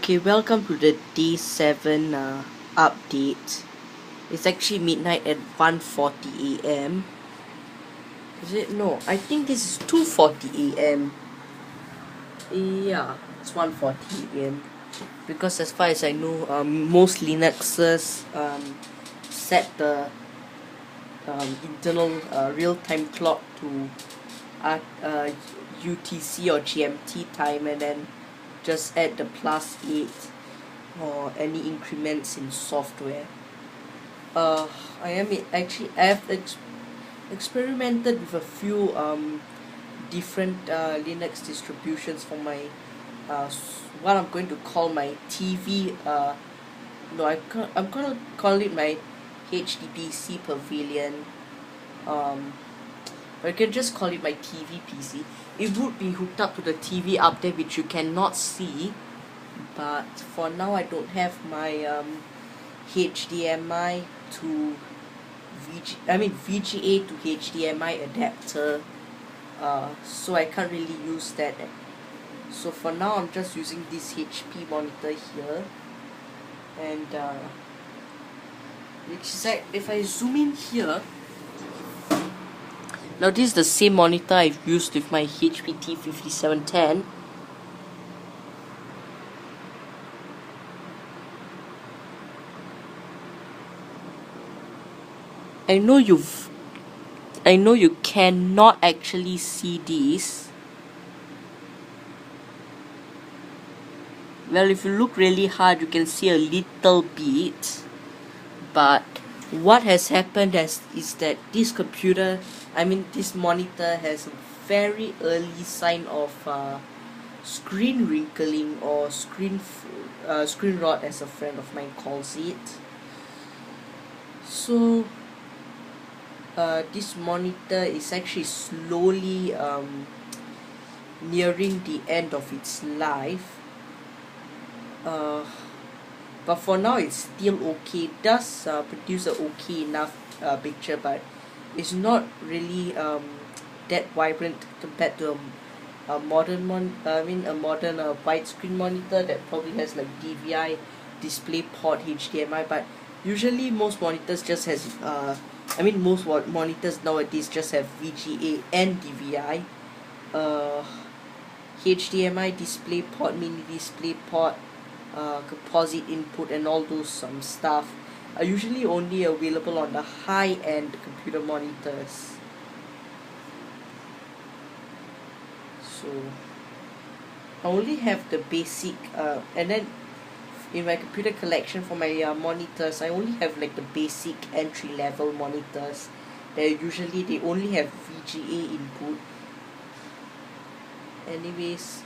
Okay, welcome to the day 7 update. It's actually midnight at 1:40 a.m. Is it? No, I think this is 2:40 a.m. Yeah, it's 1:40 a.m. Because as far as I know, most Linuxes set the internal real-time clock to UTC or GMT time, and then just add the +8 or any increments in software. I have experimented with a few different Linux distributions for my what I'm going to call my TV. No, I'm gonna call it my HDPC Pavilion. Or you can just call it my TV PC. It would be hooked up to the TV up there, which you cannot see. But for now, I don't have my HDMI to VGA to HDMI adapter, so I can't really use that. So for now, I'm just using this HP monitor here, and which is like, if I zoom in here, now this is the same monitor I've used with my HP T5710. I know you cannot actually see this. Well, if you look really hard, you can see a little bit. But what has happened is that this monitor has a very early sign of screen wrinkling, or screen rot, as a friend of mine calls it. So this monitor is actually slowly nearing the end of its life, but for now it's still okay. It does produce a okay enough picture, but it's not really that vibrant compared to a modern widescreen monitor that probably has like DVI, DisplayPort, HDMI. But usually most monitors just has most monitors nowadays just have VGA and DVI, HDMI, DisplayPort, mini DisplayPort, composite input, and all those stuff are usually only available on the high-end computer monitors. So I only have the basic, and then in my computer collection for my monitors, I only have like the basic entry-level monitors that usually they only have VGA input. Anyways,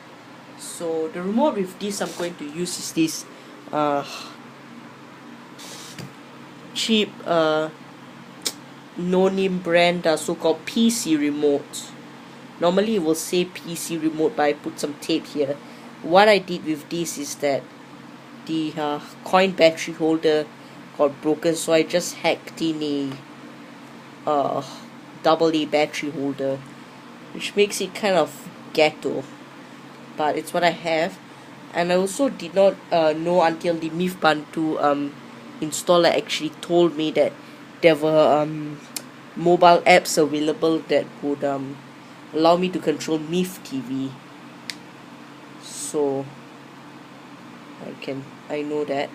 so the remote with this I'm going to use is this cheap no-name brand so-called PC remote. Normally it will say PC remote, but I put some tape here. What I did with this is that the coin battery holder got broken, so I just hacked in a AA battery holder, which makes it kind of ghetto, but it's what I have. And I also did not know until the Mifbantu installer actually told me that there were mobile apps available that would allow me to control Mif TV. So I know that.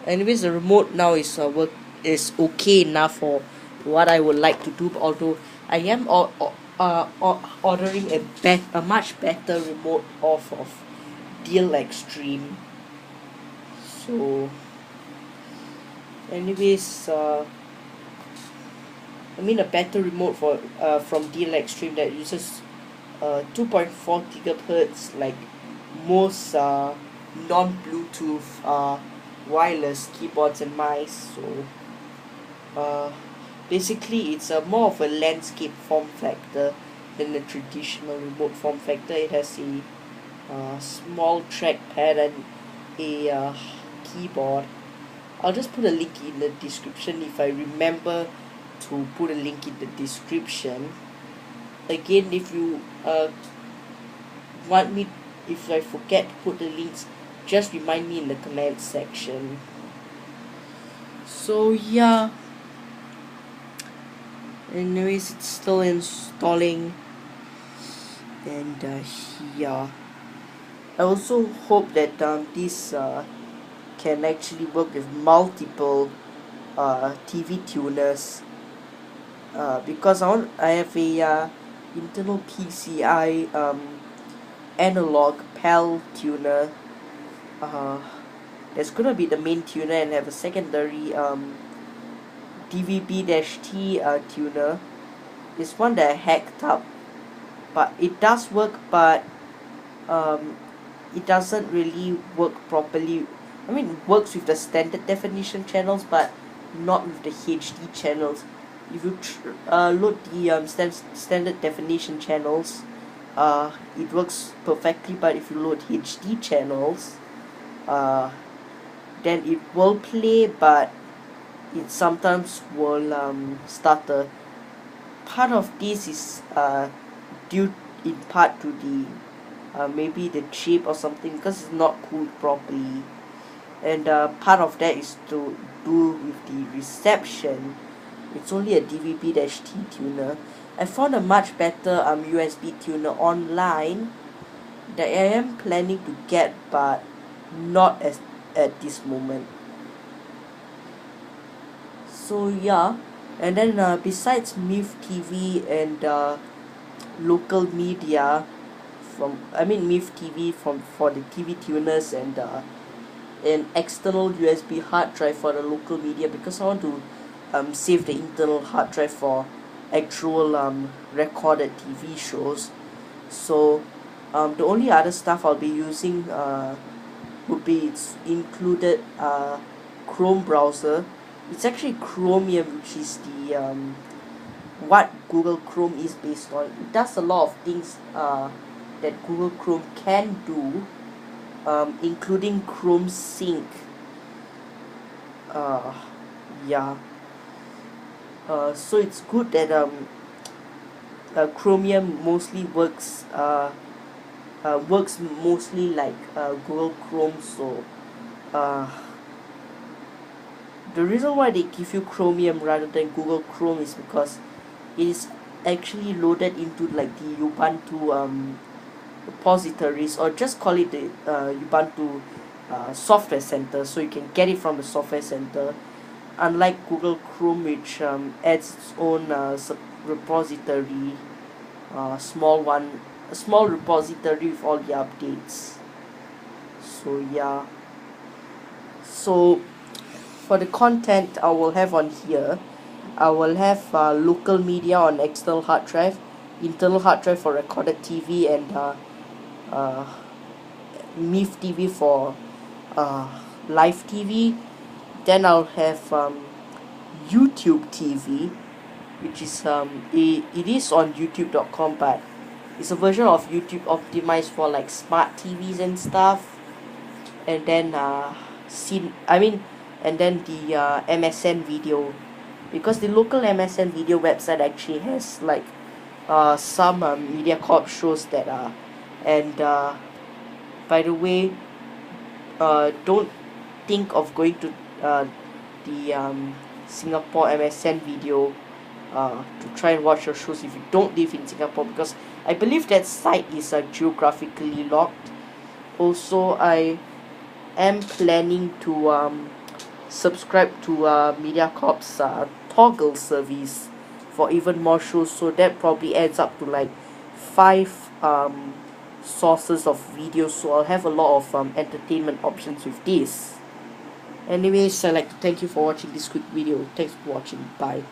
Anyways, the remote now is okay enough for what I would like to do. Although I am ordering a much better remote off of Deal Extreme. So anyways, a better remote for from Deal Extreme that uses 2.4 gigahertz, like most non-Bluetooth wireless keyboards and mice. So basically it's more of a landscape form factor than the traditional remote form factor. It has a small trackpad and a keyboard. I'll just put a link in the description if I remember to put a link in the description. Again, if you if I forget to put the links, just remind me in the comment section. So yeah, anyways, it's still installing, and yeah, I also hope that this can actually work with multiple TV tuners, because I have a internal PCI analog PAL tuner. There's gonna be the main tuner and have a secondary DVB-T tuner. It's one that I hacked up, but it does work, but um, it doesn't really work properly. I mean, it works with the standard definition channels, but not with the HD channels. If you load the standard definition channels, it works perfectly, but if you load HD channels, then it will play, but it sometimes will stutter. Part of this is due in part to the maybe the chip or something, because it's not cooled properly, and part of that is to do with the reception. It's only a DVB-T tuner. I found a much better USB tuner online that I am planning to get, but not at this moment. So yeah, and then besides MIF TV and local media MIF TV for the TV tuners, and an external USB hard drive for the local media, because I want to save the internal hard drive for actual recorded TV shows. So the only other stuff I'll be using would be included Chrome browser. It's actually Chromium, which is the what Google Chrome is based on. It does a lot of things that Google Chrome can do, including Chrome Sync. Yeah. So it's good that Chromium mostly works mostly like Google Chrome. So the reason why they give you Chromium rather than Google Chrome is because it is actually loaded into like the Ubuntu repositories, or just call it the Ubuntu software center, so you can get it from the software center, unlike Google Chrome, which adds its own repository, a small repository with all the updates. So yeah, so for the content I will have on here, I will have local media on external hard drive, internal hard drive for recorded TV, and MIF TV for live TV. Then I'll have YouTube TV, which is it is on youtube.com, but it's a version of YouTube optimized for like smart TVs and stuff. And then and then the MSN video, because the local MSN video website actually has like some MediaCorp shows that are, and by the way, don't think of going to the Singapore MSN video to try and watch your shows if you don't live in Singapore, because I believe that site is geographically locked. Also, I am planning to subscribe to MediaCorp's Toggle service for even more shows, so that probably adds up to like 5 sources of videos, so I'll have a lot of entertainment options with this. Anyways, I'd like to thank you for watching this quick video. Thanks for watching. Bye.